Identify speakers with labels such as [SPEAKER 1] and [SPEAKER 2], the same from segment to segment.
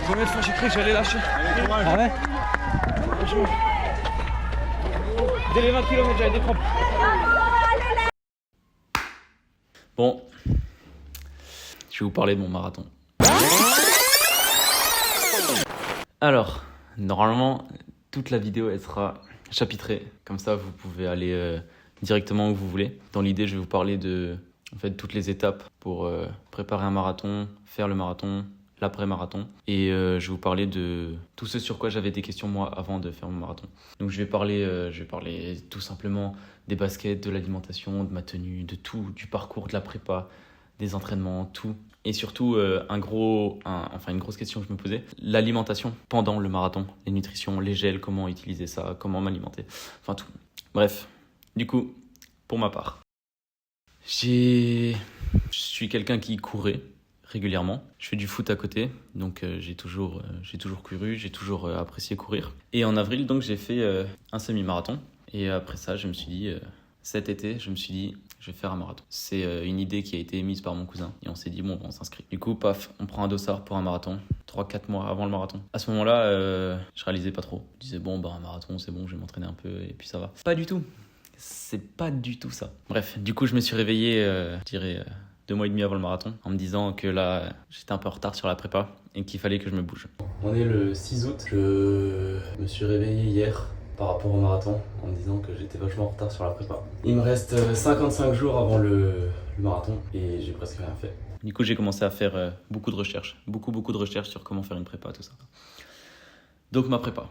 [SPEAKER 1] Première fois, j'ai cru que j'allais lâcher. Ah ouais? Franchement. Dès les 20 km, j'avais des crampes.
[SPEAKER 2] Bon, je vais vous parler de mon marathon. Alors, normalement, toute la vidéo, elle sera chapitrée. Comme ça, vous pouvez aller directement où vous voulez. Dans l'idée, je vais vous parler de toutes les étapes pour préparer un marathon, faire le marathon, l'après-marathon. Et je vais vous parler de tout ce sur quoi j'avais des questions, moi, avant de faire mon marathon. Donc, je vais parler tout simplement des baskets, de l'alimentation, de ma tenue, de tout, du parcours, de la prépa, des entraînements, tout. Et surtout, une grosse question que je me posais, l'alimentation pendant le marathon, les nutritions, les gels, comment utiliser ça, comment m'alimenter, enfin tout. Bref, du coup, pour ma part, je suis quelqu'un qui courait régulièrement. Je fais du foot à côté, donc j'ai toujours couru, j'ai toujours apprécié courir. Et en avril, donc, j'ai fait un semi-marathon. Et après ça, je me suis dit, cet été, je vais faire un marathon. C'est une idée qui a été émise par mon cousin et on s'est dit, bon, on s'inscrit. Du coup, paf, on prend un dossard pour un marathon, 3-4 mois avant le marathon. À ce moment-là, je réalisais pas trop. Je disais, bon, un marathon, c'est bon, je vais m'entraîner un peu et puis ça va. Pas du tout. C'est pas du tout ça. Bref, du coup, je me suis réveillé, 2 mois et demi avant le marathon, en me disant que là, j'étais un peu en retard sur la prépa et qu'il fallait que je me bouge. On est le 6 août. Je me suis réveillé hier par rapport au marathon en me disant que j'étais vachement en retard sur la prépa. Il me reste 55 jours avant le marathon et j'ai presque rien fait. Du coup, j'ai commencé à faire beaucoup de recherches, beaucoup de recherches sur comment faire une prépa, tout ça. Donc ma prépa,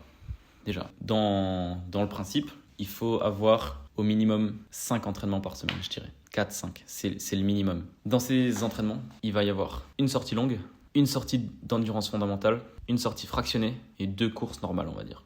[SPEAKER 2] déjà, dans le principe, il faut avoir au minimum 5 entraînements par semaine, je dirais. 4-5, c'est le minimum. Dans ces entraînements, il va y avoir une sortie longue, une sortie d'endurance fondamentale, une sortie fractionnée et 2 courses normales, on va dire.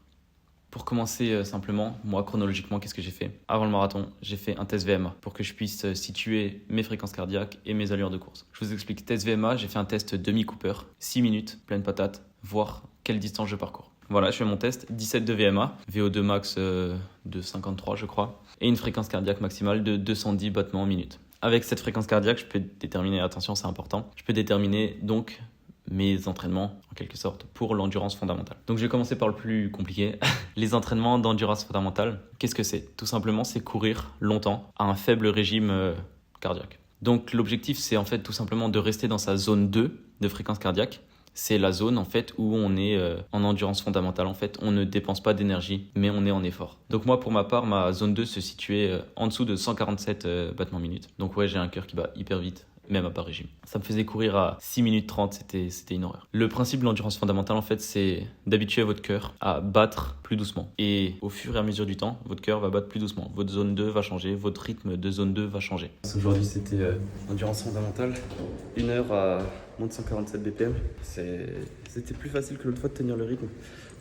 [SPEAKER 2] Pour commencer simplement, moi chronologiquement, qu'est-ce que j'ai fait? Avant le marathon, j'ai fait un test VMA pour que je puisse situer mes fréquences cardiaques et mes allures de course. Je vous explique, test VMA, j'ai fait un test demi-Cooper, 6 minutes, pleine patate, voir quelle distance je parcours. Voilà, je fais mon test, 17 de VMA, VO2 max de 53 je crois, et une fréquence cardiaque maximale de 210 battements en minute. Avec cette fréquence cardiaque, je peux déterminer, attention c'est important, je peux déterminer donc mes entraînements en quelque sorte pour l'endurance fondamentale. Donc je vais commencer par le plus compliqué. Les entraînements d'endurance fondamentale, qu'est-ce que c'est? Tout simplement c'est courir longtemps à un faible régime cardiaque. Donc l'objectif c'est en fait tout simplement de rester dans sa zone 2 de fréquence cardiaque. C'est la zone en fait où on est en endurance fondamentale. En fait, on ne dépense pas d'énergie, mais on est en effort. Donc moi, pour ma part, ma zone 2 se situait en dessous de 147 battements minute. Donc ouais, j'ai un cœur qui bat hyper vite, même à bas régime. Ça me faisait courir à 6 minutes 30, c'était une horreur. Le principe de l'endurance fondamentale, en fait, c'est d'habituer votre cœur à battre plus doucement. Et au fur et à mesure du temps, votre cœur va battre plus doucement. Votre zone 2 va changer, votre rythme de zone 2 va changer. Aujourd'hui, c'était endurance fondamentale, 1 heure à moins de 147 BPM. C'était plus facile que l'autre fois de tenir le rythme,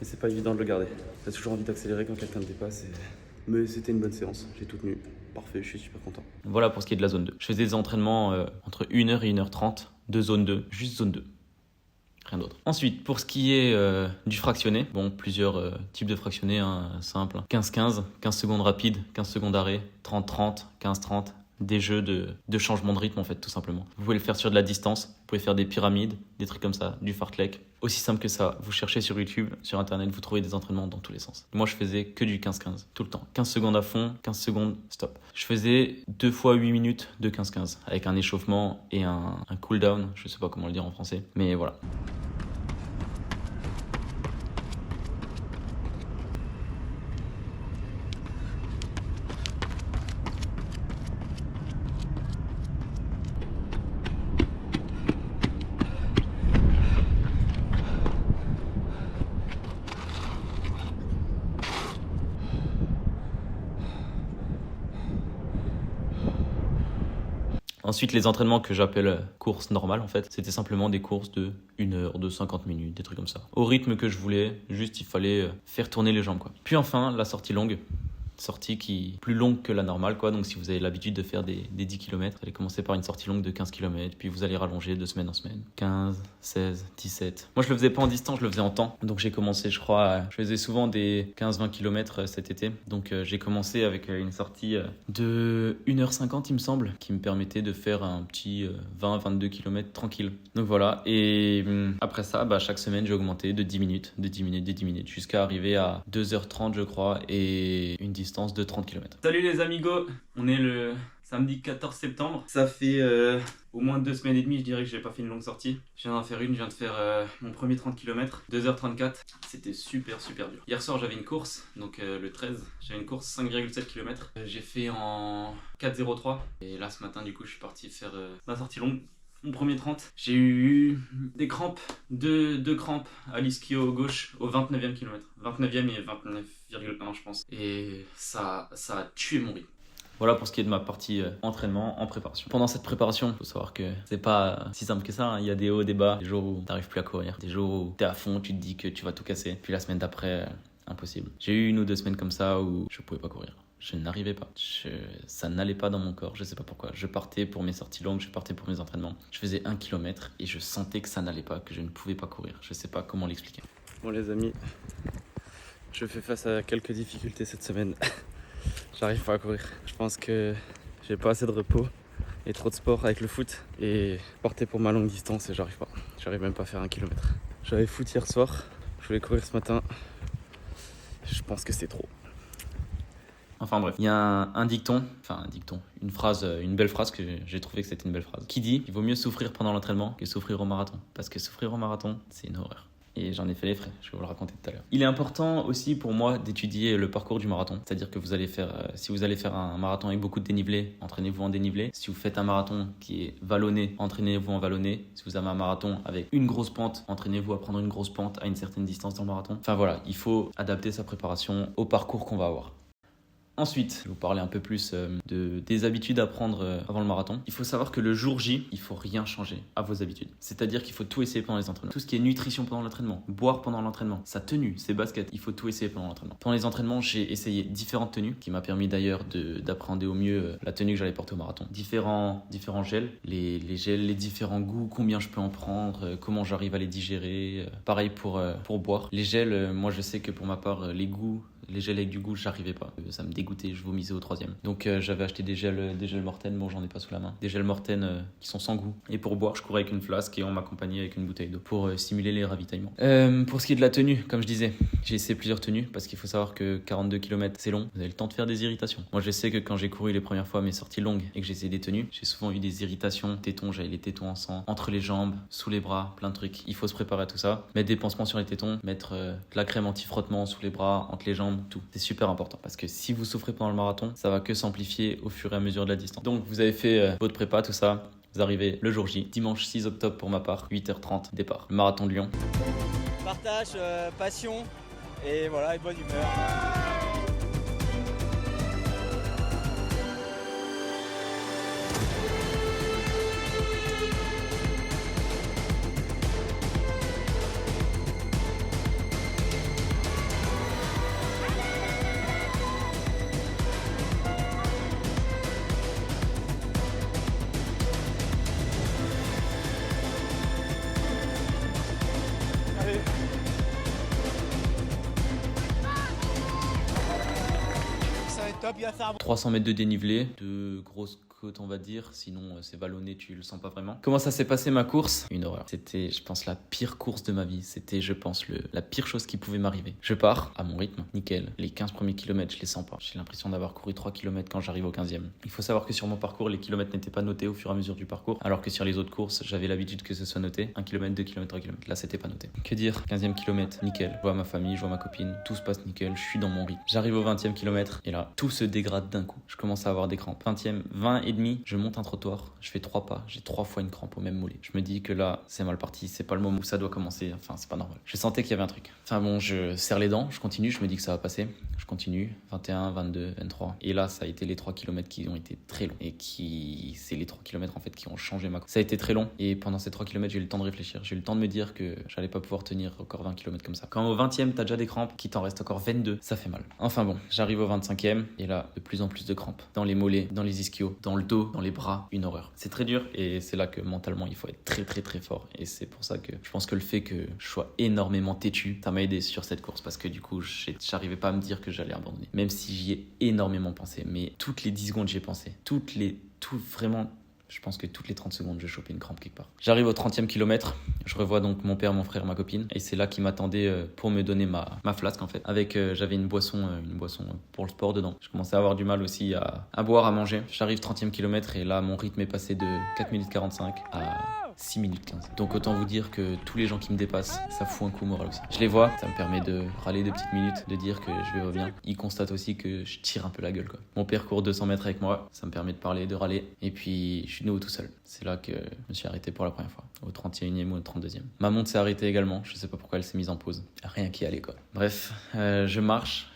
[SPEAKER 2] mais c'est pas évident de le garder. T'as toujours envie d'accélérer quand quelqu'un te dépasse. Mais c'était une bonne séance, j'ai tout tenu. Parfait, je suis super content. Voilà pour ce qui est de la zone 2. Je faisais des entraînements entre 1h et 1h30 de zone 2, juste zone 2. Rien d'autre. Ensuite, pour ce qui est du fractionné, bon, plusieurs types de fractionnés, simple. 15-15, 15 secondes rapides, 15 secondes d'arrêt, 30-30, 15-30. Des jeux de changement de rythme en fait, tout simplement. Vous pouvez le faire sur de la distance, vous pouvez faire des pyramides, des trucs comme ça, du fartlek. Aussi simple que ça, vous cherchez sur YouTube, sur internet, vous trouvez des entraînements dans tous les sens. Moi je faisais que du 15-15, tout le temps. 15 secondes à fond, 15 secondes, stop. Je faisais 2 fois 8 minutes de 15-15, avec un échauffement et un cool down, je sais pas comment le dire en français, mais voilà. Ensuite, les entraînements que j'appelle courses normales, en fait, c'était simplement des courses de 1 heure, de 50 minutes, des trucs comme ça. Au rythme que je voulais, juste il fallait faire tourner les jambes, quoi. Puis enfin, la sortie longue. sortie qui est plus longue que la normale, quoi. Donc si vous avez l'habitude de faire des 10 km, vous allez commencer par une sortie longue de 15 km, puis vous allez rallonger de semaine en semaine. 15, 16, 17. Moi je le faisais pas en distance, je le faisais en temps. Donc j'ai commencé, je crois, je faisais souvent des 15-20 km cet été. Donc j'ai commencé avec une sortie de 1h50 il me semble, qui me permettait de faire un petit 20-22 km tranquille. Donc voilà, et après ça, chaque semaine j'ai augmenté de 10 minutes, jusqu'à arriver à 2h30 je crois, et une distance de 30 km. Salut les amigos, on est le samedi 14 septembre. Ça fait au moins 2 semaines et demie, je dirais que j'ai pas fait une longue sortie. Je viens d'en faire une, je viens de faire mon premier 30 km, 2h34. C'était super dur. Hier soir j'avais une course, donc le 13, j'avais une course 5,7 km. J'ai fait en 4,03. Et là ce matin du coup je suis parti faire ma sortie longue. Mon premier 30, j'ai eu des crampes, deux crampes à l'ischio gauche au 29e kilomètre. 29e et 29,1 je pense. Et ça a tué mon rythme. Voilà pour ce qui est de ma partie entraînement en préparation. Pendant cette préparation, il faut savoir que c'est pas si simple que ça, hein. Il y a des hauts, des bas, des jours où t'arrives plus à courir, des jours où t'es à fond, tu te dis que tu vas tout casser. Puis la semaine d'après, impossible. J'ai eu 1 ou 2 semaines comme ça où je pouvais pas courir. Je n'arrivais pas. Ça n'allait pas dans mon corps, je sais pas pourquoi. Je partais pour mes sorties longues, je partais pour mes entraînements. Je faisais 1 km et je sentais que ça n'allait pas, que je ne pouvais pas courir. Je sais pas comment l'expliquer. Bon les amis, je fais face à quelques difficultés cette semaine. J'arrive pas à courir. Je pense que j'ai pas assez de repos et trop de sport avec le foot. Et partir pour ma longue distance et j'arrive pas. J'arrive même pas à faire 1 km. J'avais foot hier soir, je voulais courir ce matin. Je pense que c'est trop. Enfin bref, il y a un dicton, une phrase, une belle phrase que j'ai trouvé que c'était une belle phrase, qui dit qu'il vaut mieux souffrir pendant l'entraînement que souffrir au marathon. Parce que souffrir au marathon, c'est une horreur. Et j'en ai fait les frais, je vais vous le raconter tout à l'heure. Il est important aussi pour moi d'étudier le parcours du marathon. C'est-à-dire que vous allez faire, si vous allez faire un marathon avec beaucoup de dénivelé, entraînez-vous en dénivelé. Si vous faites un marathon qui est vallonné, entraînez-vous en vallonné. Si vous avez un marathon avec une grosse pente, entraînez-vous à prendre une grosse pente à une certaine distance dans le marathon. Enfin voilà, il faut adapter sa préparation au parcours qu'on va avoir. Ensuite, je vais vous parler un peu plus des habitudes à prendre avant le marathon. Il faut savoir que le jour J, il faut rien changer à vos habitudes. C'est-à-dire qu'il faut tout essayer pendant les entraînements. Tout ce qui est nutrition pendant l'entraînement, boire pendant l'entraînement, sa tenue, ses baskets, il faut tout essayer pendant l'entraînement. Pendant les entraînements, j'ai essayé différentes tenues qui m'a permis d'ailleurs d'appréhender au mieux la tenue que j'allais porter au marathon. Différents gels, les gels, les différents goûts, combien je peux en prendre, comment j'arrive à les digérer. Pareil pour boire. Les gels, moi je sais que pour ma part, les gels avec du goût, j'arrivais pas. Ça me dégoûtait, je vomissais au 3e. Donc j'avais acheté des gels Morten, bon j'en ai pas sous la main. Des gels Morten qui sont sans goût. Et pour boire, je courais avec une flasque et on m'accompagnait avec une bouteille d'eau pour simuler les ravitaillements. Pour ce qui est de la tenue, comme je disais, j'ai essayé plusieurs tenues parce qu'il faut savoir que 42 km c'est long. Vous avez le temps de faire des irritations. Moi je sais que quand j'ai couru les premières fois mes sorties longues et que j'ai essayé des tenues, j'ai souvent eu des irritations, tétons, j'avais les tétons en sang, entre les jambes, sous les bras, plein de trucs. Il faut se préparer à tout ça. Mettre des pansements sur les tétons, mettre de la crème anti-frottement sous les bras, entre les jambes, tout. C'est super important parce que si vous souffrez pendant le marathon, ça va que s'amplifier au fur et à mesure de la distance. Donc vous avez fait votre prépa, tout ça, vous arrivez le jour J, dimanche 6 octobre pour ma part, 8h30 départ, le marathon de Lyon.
[SPEAKER 1] Partage, passion et voilà, et bonne humeur. Top, il va faire
[SPEAKER 2] 300 mètres de dénivelé, de grosses côtes on va dire, sinon c'est vallonné, tu le sens pas vraiment. Comment ça s'est passé ma course? Une horreur. C'était, je pense, la pire course de ma vie. C'était, je pense, la pire chose qui pouvait m'arriver. Je pars à mon rythme, nickel. Les 15 premiers kilomètres, je les sens pas. J'ai l'impression d'avoir couru 3 km quand j'arrive au 15e. Il faut savoir que sur mon parcours, les kilomètres n'étaient pas notés au fur et à mesure du parcours, alors que sur les autres courses, j'avais l'habitude que ce soit noté. 1 km, 2 km, 3 km. Là, c'était pas noté. Que dire? 15e kilomètre, nickel. Je vois ma famille, je vois ma copine, tout se passe nickel, je suis dans mon rythme. J'arrive au 20e kilomètre et là, tout se dégrade d'un coup. Je commence à avoir des crampes. 20e, 20 20h30, je monte un trottoir, je fais 3 pas, j'ai 3 fois une crampe au même mollet. Je me dis que là, c'est mal parti, c'est pas le moment où ça doit commencer, enfin, c'est pas normal. Je sentais qu'il y avait un truc. Enfin bon, je serre les dents, je continue, je me dis que ça va passer. Je continue, 21, 22, 23. Et là, ça a été les 3 km qui ont été très longs. Et c'est les 3 km en fait qui ont changé ma course. Ça a été très long. Et pendant ces 3 km, j'ai eu le temps de réfléchir. J'ai eu le temps de me dire que j'allais pas pouvoir tenir encore 20 km comme ça. Quand au 20e, t'as déjà des crampes, qu'il t'en reste encore 22, ça fait mal. Enfin bon, j'arrive au 25e. Et là, de plus en plus de crampes. Dans les mollets, dans les ischios, dans le dos, dans les bras. Une horreur. C'est très dur. Et c'est là que mentalement, il faut être très très très fort. Et c'est pour ça que je pense que le fait que je sois énormément têtu, ça m'a aidé sur cette course. Parce que du coup, j'arrivais pas à me dire que j'allais abandonner. Même si j'y ai énormément pensé. Mais toutes les 10 secondes, j'y ai pensé. Vraiment, je pense que toutes les 30 secondes, je chopais une crampe quelque part. J'arrive au 30e kilomètre. Je revois donc mon père, mon frère, ma copine. Et c'est là qu'ils m'attendaient pour me donner ma flasque en fait. J'avais une boisson pour le sport dedans. Je commençais à avoir du mal aussi à boire, à manger. J'arrive 30e kilomètre et là, mon rythme est passé de 4 minutes 45 à 6 minutes 15. Donc autant vous dire que tous les gens qui me dépassent, ça fout un coup moral aussi. Je les vois, ça me permet de râler 2 petites minutes, de dire que je vais bien. Ils constatent aussi que je tire un peu la gueule quoi. Mon père court 200 mètres avec moi, ça me permet de parler, de râler. Et puis je suis de nouveau tout seul. C'est là que je me suis arrêté pour la première fois, au 31e ou au 32e. Ma montre s'est arrêtée également, je sais pas pourquoi elle s'est mise en pause. Rien qui allait quoi. Bref, je marche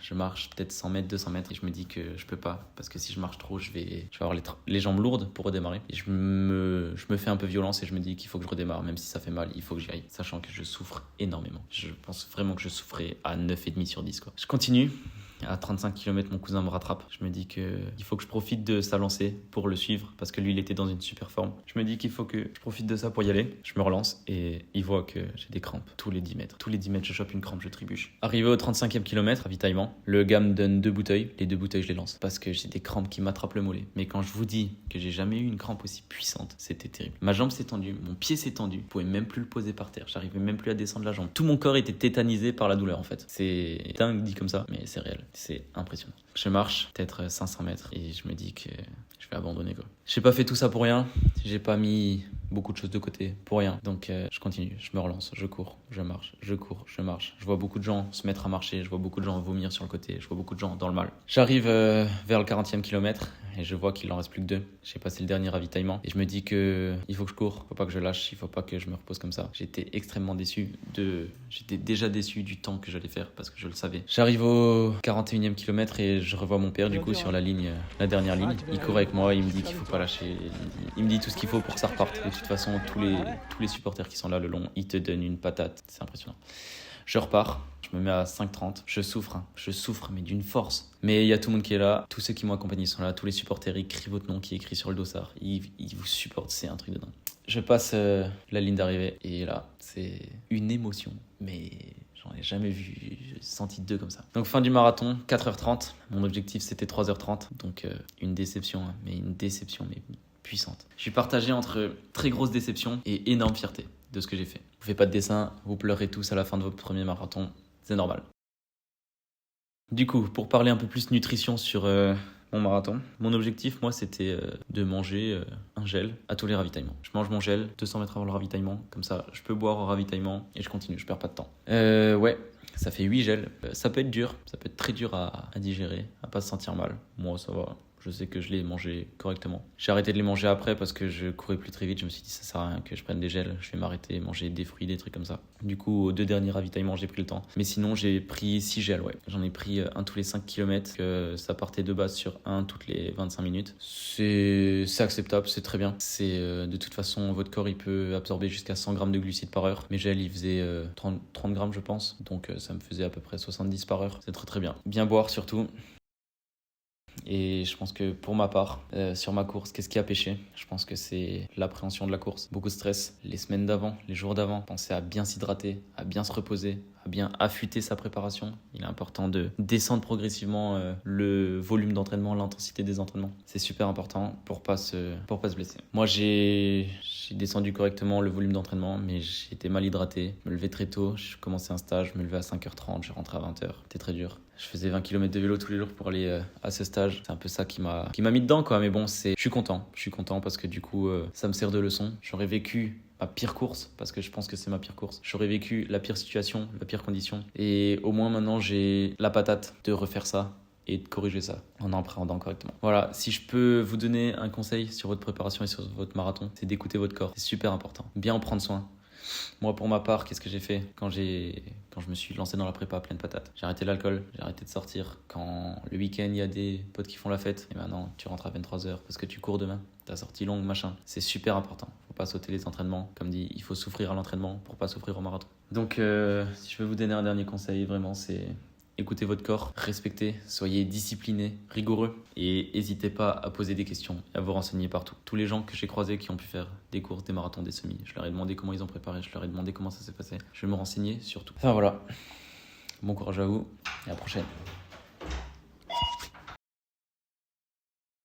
[SPEAKER 2] peut-être 100 mètres, 200 mètres et je me dis que je peux pas parce que si je marche trop, je vais avoir les jambes lourdes pour redémarrer. Et je me fais un peu violence et je me dis qu'il faut que je redémarre, même si ça fait mal, il faut que j'y aille, sachant que je souffre énormément. Je pense vraiment que je souffrais à 9,5 sur 10 quoi. Je continue. À 35 km, mon cousin me rattrape. Je me dis qu'il faut que je profite de sa lancée pour le suivre parce que lui, il était dans une super forme. Je me dis qu'il faut que je profite de ça pour y aller. Je me relance et il voit que j'ai des crampes tous les 10 mètres. Tous les 10 mètres, je chope une crampe, je trébuche. Arrivé au 35e kilomètre, ravitaillement, le gars me donne 2 bouteilles. Les 2 bouteilles, je les lance parce que j'ai des crampes qui m'attrapent le mollet. Mais quand je vous dis que j'ai jamais eu une crampe aussi puissante, c'était terrible. Ma jambe s'est tendue, mon pied s'est tendu. Je pouvais même plus le poser par terre. J'arrivais même plus à descendre la jambe. Tout mon corps était tétanisé par la douleur en fait. C'est dingue dit comme ça, mais c'est réel. C'est impressionnant. Je marche peut-être 500 mètres et je me dis que je vais abandonner quoi. J'ai pas fait tout ça pour rien, j'ai pas mis beaucoup de choses de côté pour rien. Donc je continue, je me relance, je cours, je marche, je cours, je marche. Je vois beaucoup de gens se mettre à marcher, je vois beaucoup de gens vomir sur le côté, je vois beaucoup de gens dans le mal. J'arrive vers le 40e kilomètre et je vois qu'il en reste plus que 2. J'ai passé le dernier ravitaillement et je me dis que il faut que je cours, faut pas que je lâche, il faut pas que je me repose comme ça. J'étais extrêmement j'étais déjà déçu du temps que j'allais faire parce que je le savais. J'arrive au 41e kilomètre et je revois mon père du coup sur la dernière ligne. Il court avec moi, il me dit qu'il faut pas lâcher, il me dit tout ce qu'il faut pour que ça reparte. De toute façon, tous les supporters qui sont là le long, ils te donnent une patate, c'est impressionnant. Je repars, je me mets à 5,30, je souffre mais d'une force. Mais il y a tout le monde qui est là, tous ceux qui m'ont accompagné sont là, tous les supporters, ils crient votre nom qui est écrit sur le dossard, ils vous supportent, c'est un truc de dingue. Je passe la ligne d'arrivée et là, c'est une émotion, mais j'en ai jamais senti 2 comme ça. Donc fin du marathon, 4h30, mon objectif c'était 3h30, donc une déception, hein, mais puissante. Je suis partagé entre très grosse déception et énorme fierté de ce que j'ai fait. Vous faites pas de dessin, vous pleurez tous à la fin de votre premier marathon, c'est normal. Du coup, pour parler un peu plus nutrition sur mon marathon, mon objectif, moi, c'était de manger un gel à tous les ravitaillements. Je mange mon gel 200 mètres avant le ravitaillement, comme ça, je peux boire au ravitaillement et je continue, je perds pas de temps. Ouais, ça fait 8 gels. Ça peut être dur, ça peut être très dur à digérer, à pas se sentir mal. Moi, ça va. Je sais que je l'ai mangé correctement. J'ai arrêté de les manger après parce que je courais plus très vite. Je me suis dit, ça sert à rien que je prenne des gels. Je vais m'arrêter, manger des fruits, des trucs comme ça. Du coup, aux 2 derniers ravitaillements, j'ai pris le temps. Mais sinon, j'ai pris 6 gels, ouais. J'en ai pris un tous les 5 km. Ça partait de base sur un toutes les 25 minutes. C'est acceptable, c'est très bien. De toute façon, votre corps, il peut absorber jusqu'à 100 grammes de glucides par heure. Mes gels, ils faisaient 30 grammes, je pense. Donc, ça me faisait à peu près 70 par heure. C'est très très bien. Bien boire surtout. Et je pense que pour ma part, sur ma course, qu'est-ce qui a pêché ? Je pense que c'est l'appréhension de la course. Beaucoup de stress. Les semaines d'avant, les jours d'avant, penser à bien s'hydrater, à bien se reposer, à bien affûter sa préparation. Il est important de descendre progressivement le volume d'entraînement, l'intensité des entraînements. C'est super important pour pas se blesser. Moi, j'ai descendu correctement le volume d'entraînement, mais j'étais mal hydraté. Je me levais très tôt, je commençais un stage, je me levais à 5h30, je rentrais à 20h. C'était très dur. Je faisais 20 km de vélo tous les jours pour aller à ce stage. C'est un peu ça qui m'a mis dedans, quoi. Mais bon, je suis content. Je suis content parce que du coup, ça me sert de leçon. J'aurais vécu ma pire course, parce que je pense que c'est ma pire course. J'aurais vécu la pire situation, la pire condition. Et au moins maintenant, j'ai la patate de refaire ça et de corriger ça en appréhendant correctement. Voilà, si je peux vous donner un conseil sur votre préparation et sur votre marathon, c'est d'écouter votre corps. C'est super important. Bien en prendre soin. Moi, pour ma part, qu'est-ce que j'ai fait quand je me suis lancé dans la prépa à pleine patate? J'ai arrêté l'alcool, j'ai arrêté de sortir. Quand le week-end, il y a des potes qui font la fête, et maintenant, tu rentres à 23h parce que tu cours demain. Ta sortie longue, machin. C'est super important. Faut pas sauter les entraînements. Comme dit, il faut souffrir à l'entraînement pour pas souffrir au marathon. Donc, si je peux vous donner un dernier conseil, vraiment, c'est écoutez votre corps, respectez, soyez disciplinés, rigoureux et n'hésitez pas à poser des questions et à vous renseigner partout. Tous les gens que j'ai croisés qui ont pu faire des courses, des marathons, des semis, je leur ai demandé comment ils ont préparé, je leur ai demandé comment ça s'est passé. Je vais me renseigner surtout. Enfin voilà, bon courage à vous et à la prochaine.